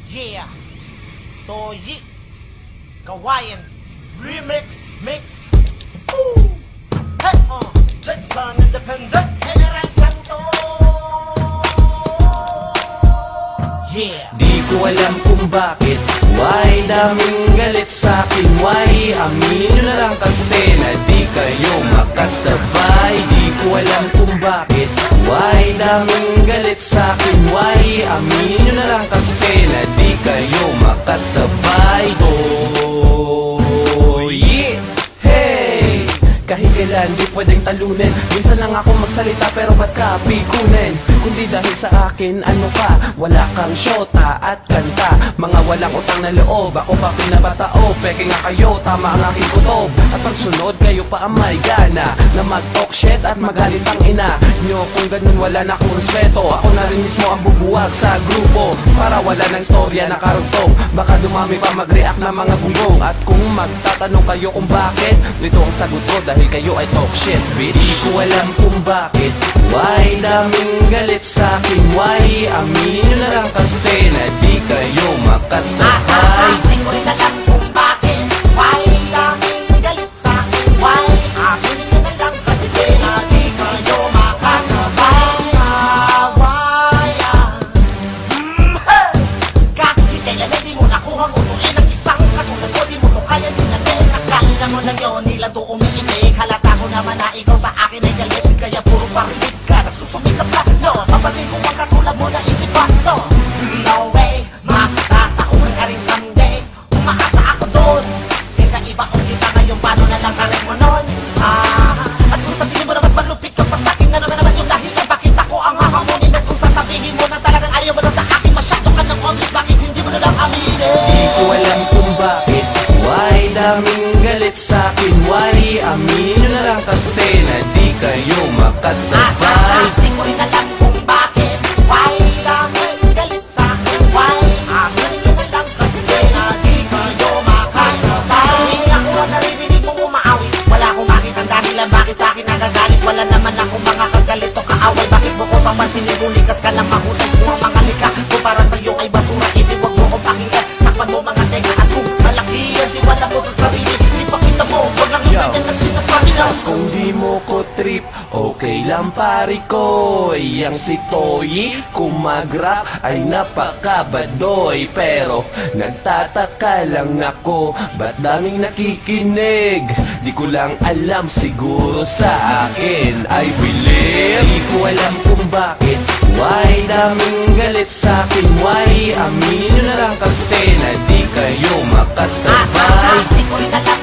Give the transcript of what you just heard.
Yeah, Toyi, Kawayan, Remix, Mix. Woo! Hey, let's on independent General Santos. Yeah. Di ko alam kung bakit, why daming galit sa'kin, why amin nyo na lang kasi na di kayo makasabay. Di ko alam kung bakit, why daming galit sa'kin, why amin nyo na lang kasi na di kayo makasabay. Oh yeah, hey! Kahit kailan di pwedeng talunin, minsan lang ako magsalita pero ba't ka pikunin? Kundi dahil sa akin ano ka, wala kang syota at kanta. Mga walang utang na loob, ako pa pinabatao. Peke nga kayo, tama ang aking kutob. At pagsunod kayo pa ang may gana na mag-talk shit at magalit ang ina nyo. Kung ganun wala na akong respeto, ako na rin mismo ang bubuwag sa grupo para wala ng storya na karugtong. Baka dumami pa mag-react na mga gunggong. At kung magtatanong kayo kung bakit, dito ang sagot ko dahil kayo ay talk shit, bitch. Di ko alam kung bakit, why daming galit sa'kin, why amin nyo na lang kasi na di kayo makasabay. Di ko rin alam kung bakit, why daming galit sa'kin, why amin nyo na lang kasi na di kayo makasabay. Kawayan, hey! Kahit kailan ay di mo nakuhang utuin ng isang katulad ko, di mo to kaya nilagay. Nakala mo lang yun, nila to umiimik. Halata ko naman na ikaw sa akin ay galit, kaya puro parinig ka, nagsusumikap ka. No, mapansin ko ang katulad mo na isipan to. No way, makakatauhan ka rin someday. Umaasa ako doon, kaysa iba kung kita ngayon, paano na lang karet mo nun? At kung sa tingin mo na mas malupit ka pa sa'kin, na naman yung dahilan bakit ako ang hahamunin. At kung sasabihin mo na talagang ayaw mo na sa akin, masyado ka ng obvious, bakit hindi mo na lang aminin? Di ko alam kung bakit, why daming galit sa'kin, why amin nyo na lang kasi na di kayo makasabay. Di ko rin alam kung bakit, why daming galit sa'kin, why amin nyo na lang kasi na di kayo makasabay. Sa hindi ako ang naririnig mong umaawit, wala akong makitang dahilan bakit sa'kin nagagalit. Wala naman akong mga kagalit o kaaway, bakit mo ko papansinin kung likas ka ng mahusay. Kung ang mga lika, kung para sa'yo ay basura, hindi wag mo kong pakinggan. Takpan mo mga teka at kung malaki yan, di wala mo sa sarili. Ipakita mo, wag lang yung ganyan na sinasabi lang. Kung di mo ko trip, okay lang pari ko. Yang si Toyi, kung mag-rap ay napakabadoy. Pero nagtataka lang ako, ba't daming nakikinig? Di ko lang alam, siguro sa akin ay believe. Di ko alam kung bakit, why daming galit sa'kin, why amin nyo na lang kasi na di kayo makasabay. Di ko rin alam